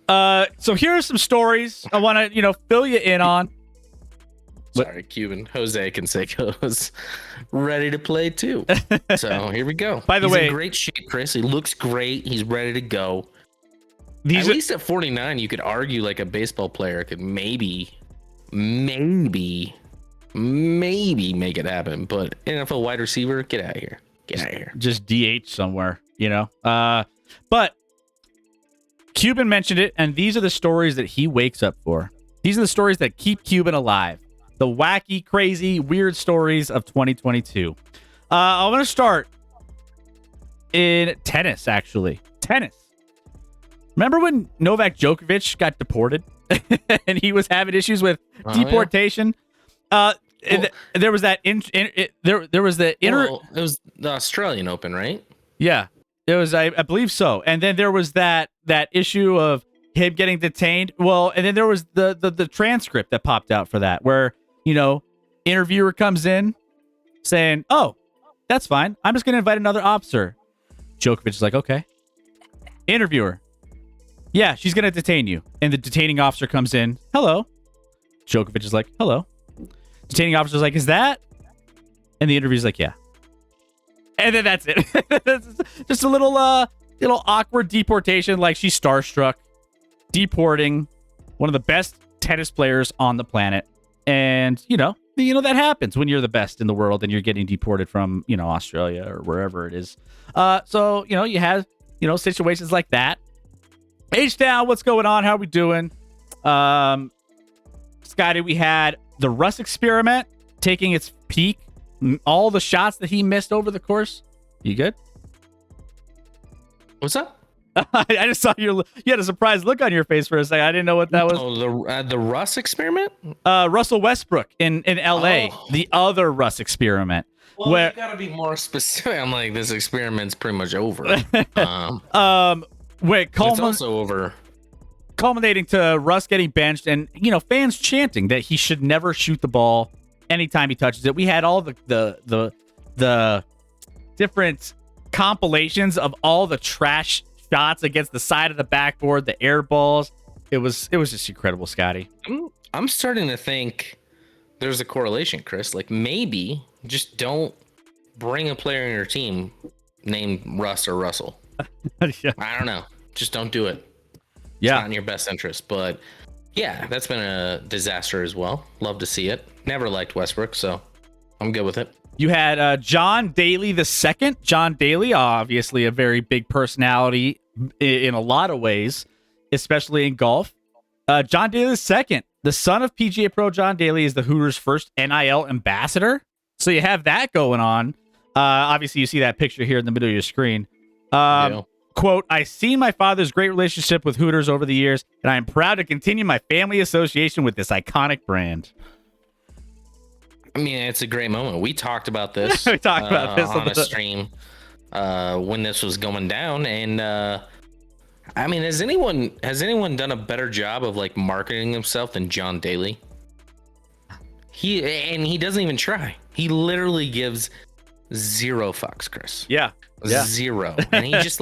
So here are some stories I want to, fill you in on. Sorry, Cuban Jose Canseco is ready to play too. So here we go. By the He's way, in great shape, Chris. He looks great. He's ready to go. At least at 49, you could argue like a baseball player could maybe make it happen. But NFL wide receiver, get out of here. Get out of here. Just DH somewhere, But Cuban mentioned it, and these are the stories that he wakes up for. These are the stories that keep Cuban alive. The wacky, crazy, weird stories of 2022. I want to start in tennis, actually. Tennis. Remember when Novak Djokovic got deported and he was having issues with deportation? Yeah. There was that. There was the inner. Well, it was the Australian Open, right? Yeah, it was. I believe so. And then there was that issue of him getting detained. Well, and then there was the transcript that popped out for that, where interviewer comes in saying, "Oh, that's fine. I'm just going to invite another officer." Djokovic is like, "Okay." Interviewer, "Yeah, she's going to detain you." And the detaining officer comes in. "Hello." Djokovic is like, "Hello." Detaining officer is like, "Is that?" And the interviewer's like, "Yeah." And then that's it. Just a little awkward deportation. Like, she's starstruck, deporting one of the best tennis players on the planet. And, that happens when you're the best in the world and you're getting deported from, Australia or wherever it is. So, you have, situations like that. H-Town, what's going on? How are we doing? Scotty, we had the Russ experiment taking its peak. All the shots that he missed over the course. You good? What's up? I just saw you had a surprised look on your face for a second. I didn't know what that was. Oh, the Russ experiment? Russell Westbrook in LA. Oh. The other Russ experiment. Well, you gotta be more specific. I'm like, this experiment's pretty much over. Wait, it's also over. Culminating to Russ getting benched and, fans chanting that he should never shoot the ball anytime he touches it. We had all the different compilations of all the trash shots against the side of the backboard, the air balls. It was just incredible, Scotty. I'm starting to think there's a correlation, Chris. Like, maybe just don't bring a player in your team named Russ or Russell. Yeah. I don't know. Just don't do it. Yeah. It's not in your best interest. But yeah, that's been a disaster as well. Love to see it. Never liked Westbrook, so I'm good with it. You had John Daly II. John Daly, obviously a very big personality in a lot of ways, especially in golf. John Daly II, the son of PGA Pro John Daly, is the Hooters' first NIL ambassador. So you have that going on. Obviously, you see that picture here in the middle of your screen. Quote, "I've seen my father's great relationship with Hooters over the years, and I am proud to continue my family association with this iconic brand." I mean, it's a great moment. We talked about this. We talked about this on a stream when this was going down, and I mean, has anyone done a better job of like marketing himself than John Daly? He doesn't even try. He literally gives zero fucks, Chris. Yeah. Zero. And he just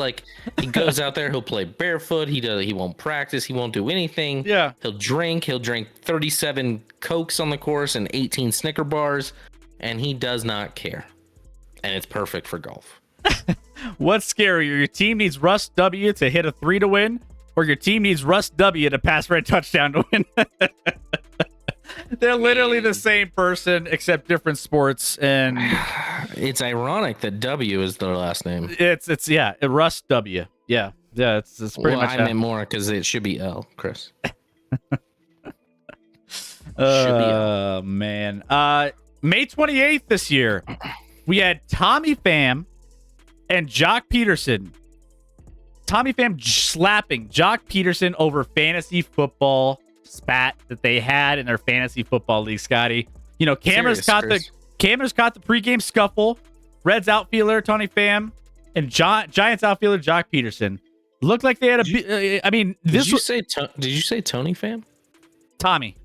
he goes out there, he'll play barefoot, he won't practice, he won't do anything. Yeah. He'll drink 37 Cokes on the course and 18 Snicker bars, and he does not care. And it's perfect for golf. What's scarier? Your team needs Russ W to hit a 3 to win, or your team needs Russ W to pass for a touchdown to win? They're literally the same person except different sports, and it's ironic that W is their last name. It's Russ W. Yeah, it's pretty much. I meant more because it should be L, Chris. Man. May 28th this year, we had Tommy Pham and Jock Peterson. Tommy Pham slapping Jock Peterson over fantasy football spat that they had in their fantasy football league, Scotty. Cameras caught the pregame scuffle. Reds outfielder Tony Pham and Giants outfielder Jock Peterson looked like they had a. Did you say Tony Pham? Tommy.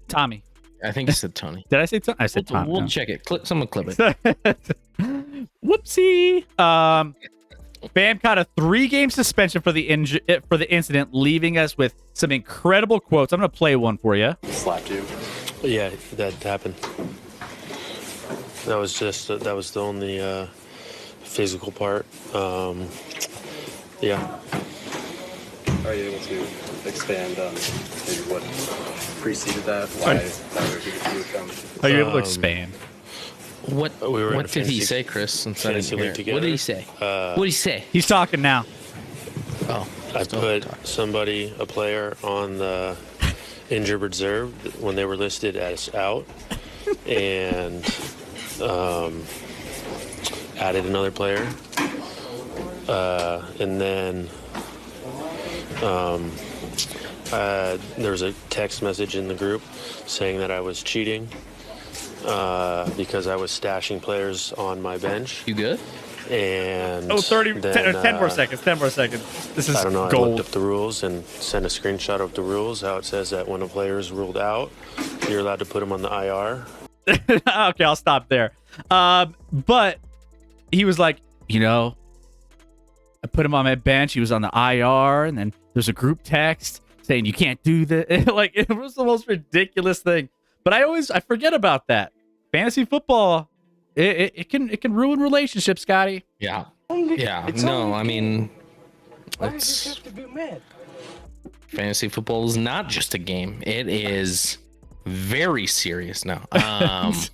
I think you said Tony. Did I say Tony? I said Tommy. We'll check it. Someone clip it. Whoopsie. Bam caught a 3-game suspension for the incident, leaving us with some incredible quotes. I'm going to play one for you. Slapped you? Yeah, that happened. That was the only physical part. Yeah. Are you able to expand on maybe what preceded that? Why that would come? Are you able to expand? What We were in what a did he fantasy- say, Chris? Since I didn't fantasy hear league it. together. What did he say? What did he say? He's talking now. Oh, I put a player, on the injured reserve when they were listed as out, and added another player, and then there was a text message in the group saying that I was cheating because I was stashing players on my bench. You good? And 10 more seconds. 10 more seconds. This is I don't know. I gold. looked up the rules and sent a screenshot of the rules. How it says that when a player is ruled out, you're allowed to put him on the IR. Okay, I'll stop there. But he was like, I put him on my bench. He was on the IR, and then there's a group text saying you can't do this. Like, it was the most ridiculous thing. But I forget about that. Fantasy football, it can ruin relationships, Scotty. Yeah. Yeah. No, I mean, it's fantasy football is not just a game. It is very serious now. That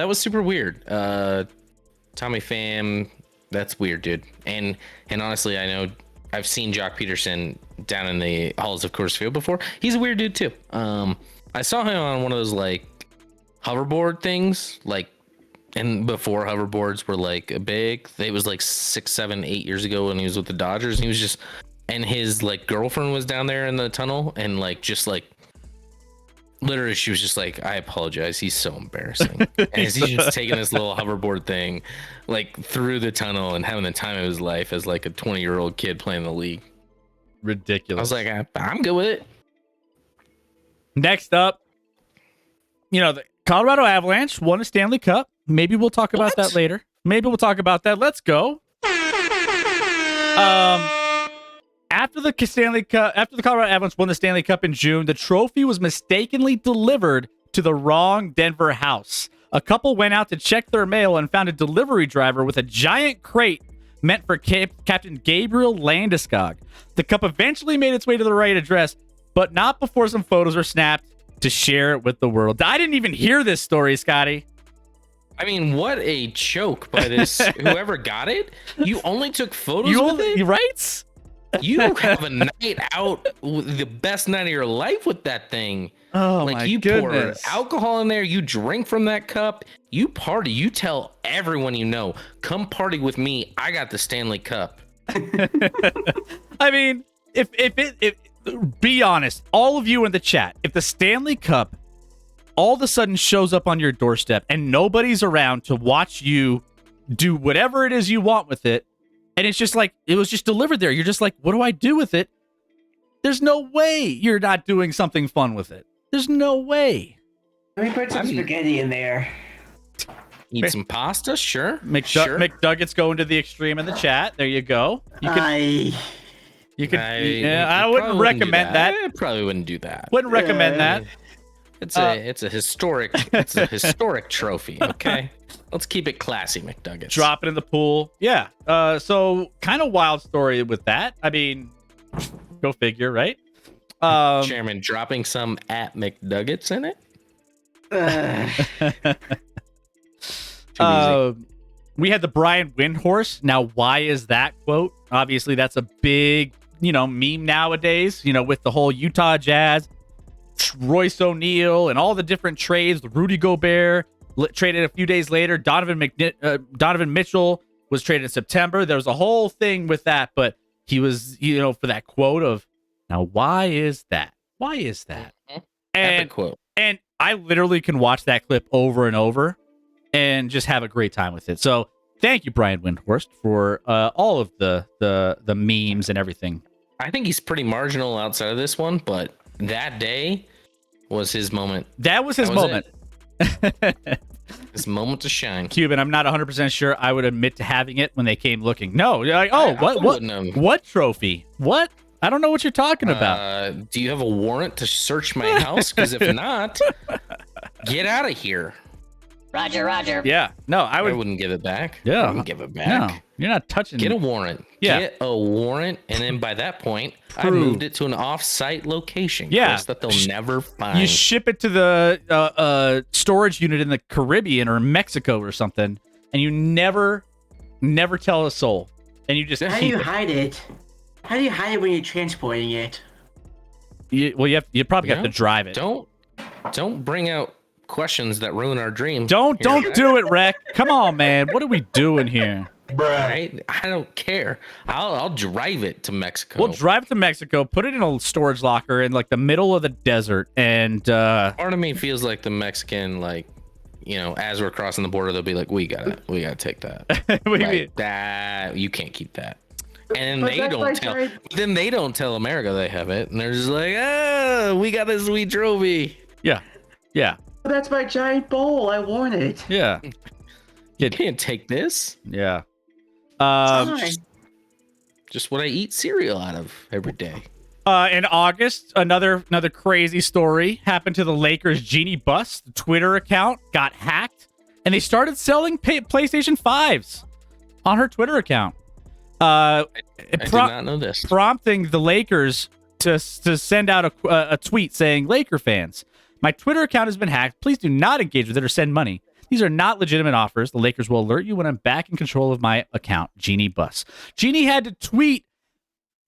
was super weird. Tommy Pham, that's weird, dude. And honestly, I know I've seen Jock Peterson down in the halls of Coors Field before. He's a weird dude too. I saw him on one of those like hoverboard things, and before hoverboards were like big. It was like 6, 7, 8 years ago when he was with the Dodgers, and he was just, and his like girlfriend was down there in the tunnel, and literally she was just like, I apologize, he's so embarrassing. And he's just taking this little hoverboard thing like through the tunnel and having the time of his life as like a 20-year-old kid playing the league. Ridiculous. I was like, I'm good with it. Next up, the Colorado Avalanche won a Stanley Cup. Maybe we'll talk about that later. Maybe we'll talk about that. Let's go. After the Colorado Avalanche won the Stanley Cup in June, the trophy was mistakenly delivered to the wrong Denver house. A couple went out to check their mail and found a delivery driver with a giant crate meant for Captain Gabriel Landeskog. The cup eventually made its way to the right address, but not before some photos were snapped to share it with the world. I didn't even hear this story, Scotty. I mean, what a choke by this whoever got it. You only took photos with it? Right? You have a night out, the best night of your life with that thing. Oh, like, my you goodness. pour alcohol in there, you drink from that cup, you party, you tell everyone you know, come party with me, I got the Stanley Cup. I mean, if be honest, all of you in the chat, if the Stanley Cup all of a sudden shows up on your doorstep and nobody's around to watch you do whatever it is you want with it, and it's just like, it was just delivered there, you're just like, what do I do with it? There's no way you're not doing something fun with it. There's no way. Let me put some spaghetti in there. Eat some pasta, sure. McDuggets going to the extreme in the chat. There you go. I wouldn't recommend that. I probably wouldn't do that. Wouldn't recommend that. It's a historic trophy, okay? Let's keep it classy, McDuggets. Drop it in the pool. Yeah. So kind of wild story with that. I mean, go figure, right? Chairman dropping some at McDuggets in it. We had the Brian Windhorst. Now, why is that quote? Obviously, that's a big, meme nowadays, with the whole Utah Jazz, Royce O'Neal, and all the different trades. Rudy Gobert traded a few days later. Donovan Mitchell was traded in September. There was a whole thing with that, but he was, for that quote of, now, why is that? Why is that? Epic quote. And I literally can watch that clip over and over and just have a great time with it. So thank you, Brian Windhorst, for all of the memes and everything. I think he's pretty marginal outside of this one, but that day was his moment. That was his moment. this moment to shine. Cuban, I'm not 100% sure I would admit to having it when they came looking. No, you're like, oh, what trophy? What? I don't know what you're talking about. Do you have a warrant to search my house? Because if not, get out of here. Roger. Yeah. No, I wouldn't give it back. Yeah. I wouldn't give it back. No, you're not touching Get a warrant. Yeah. Get a warrant, and then by that point, I moved it to an off-site location. Yeah. Chris, that they'll never find. You ship it to the storage unit in the Caribbean or Mexico or something, and you never tell a soul. And you just How do you hide it? How do you hide it when you're transporting it? You probably have to drive it. Don't bring out questions that ruin our dream. Don't do it, Rec. Come on, man. What are we doing here? Right? I don't care. I'll drive it to Mexico. We'll drive it to Mexico, put it in a storage locker in like the middle of the desert, and part of me feels like the Mexican, like, as we're crossing the border, they'll be like, we gotta take that. That you can't keep that. And then they don't tell America they have it, and they're just like, we got a sweet trophy. Yeah. That's my giant bowl. I want it. Yeah. You can't take this. Yeah. Just what I eat cereal out of every day. In August, another crazy story happened to the Lakers' Jeannie Buss. The Twitter account got hacked, and they started selling PlayStation 5s on her Twitter account. I did not know this. Prompting the Lakers to send out a tweet saying, "Laker fans, my Twitter account has been hacked. Please do not engage with it or send money. These are not legitimate offers. The Lakers will alert you when I'm back in control of my account, Jeannie Buss." Jeannie had to tweet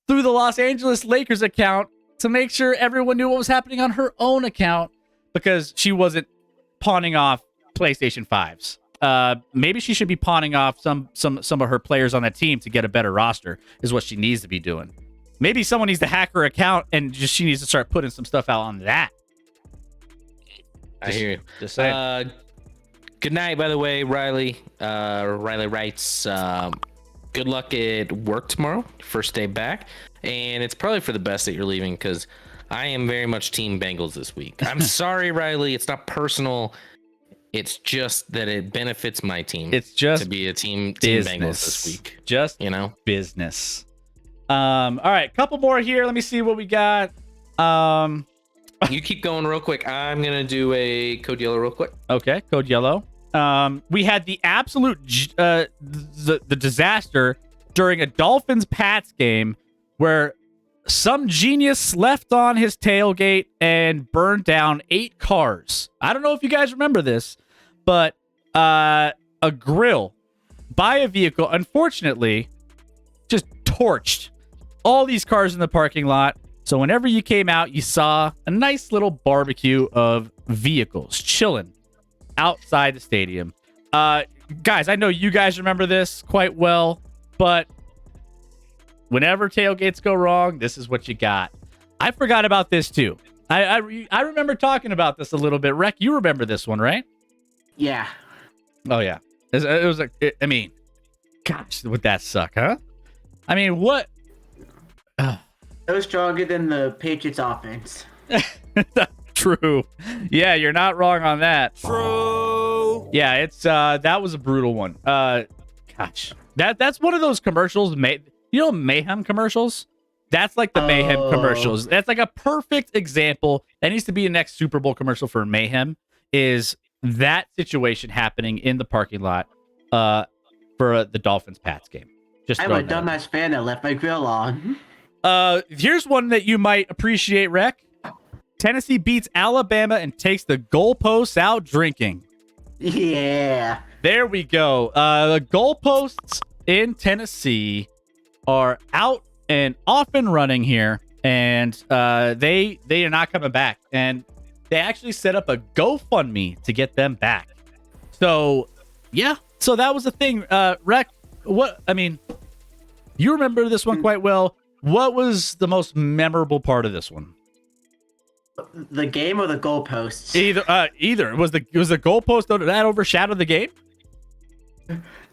through the Los Angeles Lakers account to make sure everyone knew what was happening on her own account because she wasn't pawning off PlayStation 5s. Maybe she should be pawning off some of her players on that team to get a better roster is what she needs to be doing. Maybe someone needs to hack her account and she needs to start putting some stuff out on that. I hear you. Just saying. Good night, by the way, Riley. Riley writes, good luck at work tomorrow, first day back. And it's probably for the best that you're leaving because I am very much Team Bengals this week. I'm sorry, Riley. It's not personal. It's just that it benefits my team. It's just to be a team business. Bengals this week. Just business. All right, couple more here. Let me see what we got. You keep going real quick. I'm gonna do a code yellow real quick. Okay, code yellow. We had the absolute the disaster during a Dolphins-Pats game where some genius left on his tailgate and burned down 8 cars. I don't know if you guys remember this, but a grill by a vehicle, unfortunately, just torched all these cars in the parking lot. So whenever you came out, you saw a nice little barbecue of vehicles chilling outside the stadium. Guys, I know you guys remember this quite well, but whenever tailgates go wrong, this is what you got. I forgot about this too. I remember talking about this a little bit. Rec, you remember this one, right? Yeah. Oh yeah. It was like, I mean, gosh, would that suck, huh? I mean, what? It was stronger than the Patriots offense. True. Yeah, you're not wrong on that. True. Yeah, it's that was a brutal one. Gosh. That's one of those commercials Mayhem commercials? That's like the Mayhem commercials. That's like a perfect example. That needs to be the next Super Bowl commercial for Mayhem is that situation happening in the parking lot for the Dolphins-Pats game. I'm a dumbass fan that left my grill on. Here's one that you might appreciate, Rec. Tennessee beats Alabama and takes the goalposts out drinking. Yeah. There we go. The goalposts in Tennessee are out and off and running here, and they are not coming back. And they actually set up a GoFundMe to get them back. So, yeah. So that was the thing. Rec, you remember this one quite well. What was the most memorable part of this one? The game or the goalposts? Either. Was the goalpost that overshadowed the game?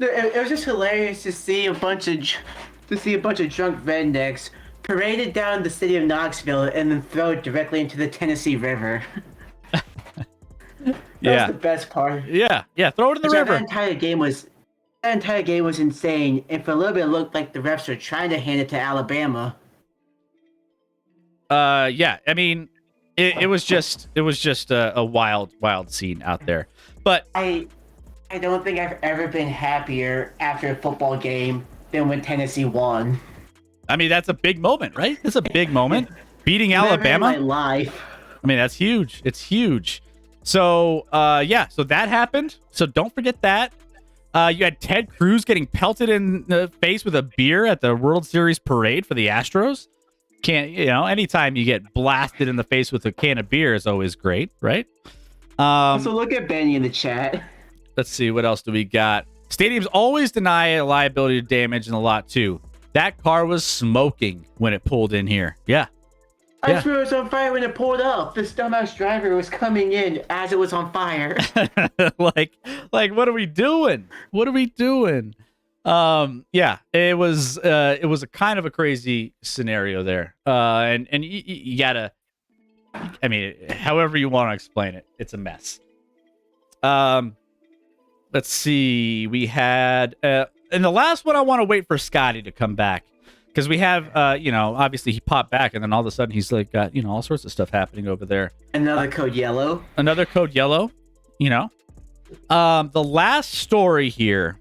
It was just hilarious to see a bunch of drunk rednecks paraded down the city of Knoxville and then thrown directly into the Tennessee River. Yeah. was the best part. Yeah. Throw it in the That river. entire game was insane. And for a little bit, it looked like the refs were trying to hand it to Alabama. Yeah. I mean, it was just a wild scene out there. But I don't think I've ever been happier after a football game than when Tennessee won. I mean, that's a big moment, right? It's a big moment. Beating Never Alabama. in my life. I mean, that's huge. It's huge. So, so that happened. So don't forget that. You had Ted Cruz getting pelted in the face with a beer at the World Series parade for the Astros. Anytime you get blasted in the face with a can of beer is always great, right? So look at Benny in the chat. Let's see, what else do we got? Stadiums always deny liability damage in the lot too. That car was smoking when it pulled in here. Yeah. I swear it was on fire when it pulled up. This dumbass driver was coming in as it was on fire. like what are we doing? What are we doing? Yeah, it was a kind of a crazy scenario there. And you gotta, I mean, however you want to explain it, it's a mess. Let's see. We had and the last one I want to wait for Scotty to come back. Because we have, obviously he popped back, and then all of a sudden he's like got, all sorts of stuff happening over there. Another code yellow. Another code yellow, The last story here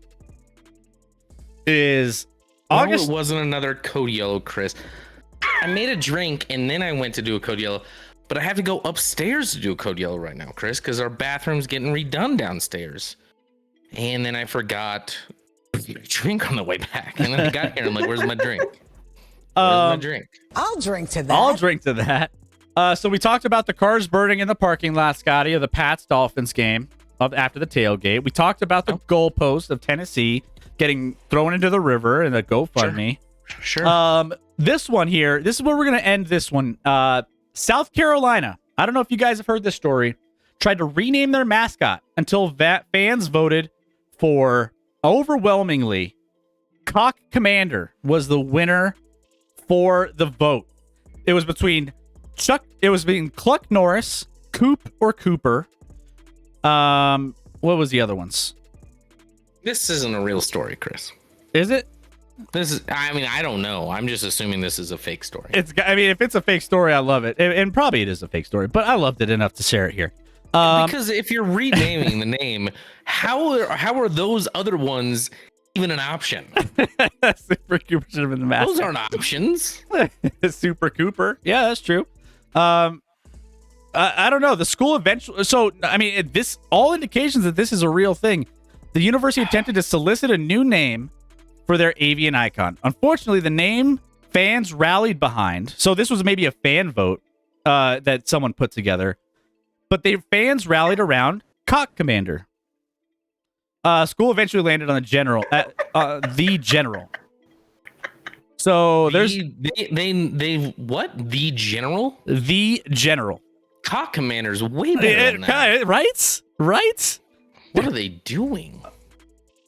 is August. No, it wasn't another code yellow, Chris. I made a drink, and then I went to do a code yellow, but I have to go upstairs to do a code yellow right now, Chris, because our bathroom's getting redone downstairs. And then I forgot a drink on the way back, and then I got here, I'm like, where's my drink? Where's my drink? I'll drink to that. So we talked about the cars burning in the parking lot, Scotty, of the Pats Dolphins game after the tailgate. We talked about the goalpost of Tennessee getting thrown into the river and the GoFundMe. Sure. This one here, this is where we're going to end this one. South Carolina. I don't know if you guys have heard this story. Tried to rename their mascot until fans voted for overwhelmingly Cock Commander was the winner for the vote. It was between Cluck Norris, Coop or Cooper. What was the other ones? This isn't a real story, Chris. Is it? I don't know. I'm just assuming this is a fake story. If it's a fake story, I love it. And probably it is a fake story, but I loved it enough to share it here. Because if you're renaming the name, how are those other ones even an option? Super Cooper should have been the mascot. Those aren't options. Super Cooper. Yeah, that's true. I don't know. The school eventually. So, this all indications that this is a real thing. The university attempted to solicit a new name for their avian icon. Unfortunately, the name fans rallied behind. So this was maybe a fan vote that someone put together. But the fans rallied around Cock Commander. School eventually landed on the general. The general. So there's they what? The general? The general. Cock Commander's way better than that. Right? What are they doing?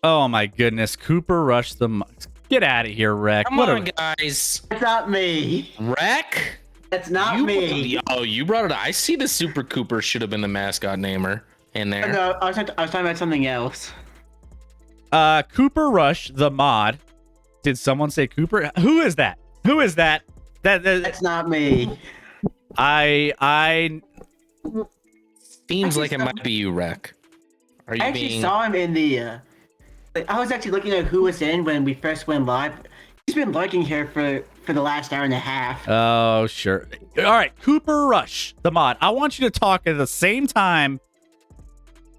Oh my goodness! Cooper rushed them. Get out of here, Rec. Come on, guys. It's not me. Rec? That's not me. You brought it up. I see the Super Cooper should have been the mascot namer in there. No, I was talking about something else. Cooper Rush, the mod. Did someone say Cooper? Who is that? That's not me. I Seems like it might be you, Rec. I actually saw him in the. I was actually looking at who was in when we first went live. He's been lurking here for the last hour and a half. Oh, sure. All right, Cooper Rush, the mod. I want you to talk at the same time.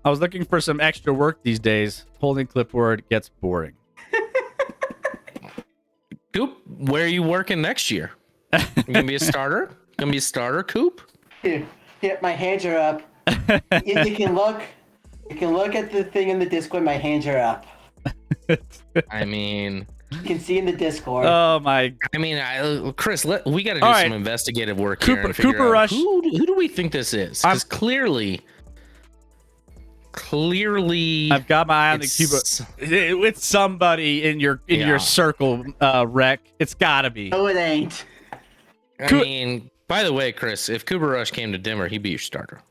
I was looking for some extra work these days. Holding clipboard gets boring. Coop, where are you working next year? You gonna be a starter? Gonna be a starter, Coop? Here, my hands are up. You can look. You can look at the thing in the Discord. My hands are up. I mean, you can see in the Discord. Oh my! Chris, we got to do some investigative work here and figure Cooper out Rush. Who do we think this is? Because clearly, I've got my eye on the Cuba. It's somebody in your circle, Rec. It's gotta be. No, it ain't. I mean, by the way, Chris, if Cooper Rush came to Denver, he'd be your starter.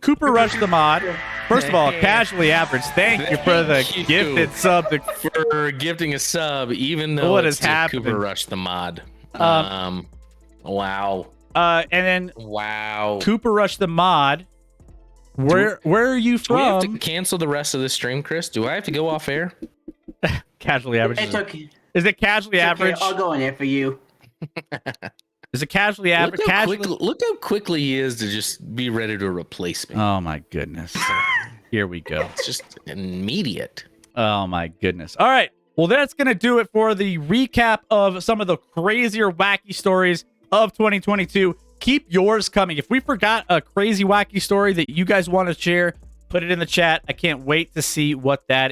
Cooper Rush the mod. First of all, casually average. Thank you for the gifted sub. For gifting a sub, even though What it's is happening? Cooper Rush the mod. Wow. And then Wow. Cooper Rush the mod. Where are you Do we have from? to cancel the rest of the stream, Chris? Do I have to go off air? Casually average. It's okay. Is it casually It's average? okay. I'll go in there for you. Is it casually average? Look how quickly he is to just be ready to replace me. Oh my goodness. Here we go. It's just immediate. Oh my goodness. All right. Well, that's going to do it for the recap of some of the crazier, wacky stories of 2022. Keep yours coming. If we forgot a crazy, wacky story that you guys want to share, put it in the chat. I can't wait to see what that is.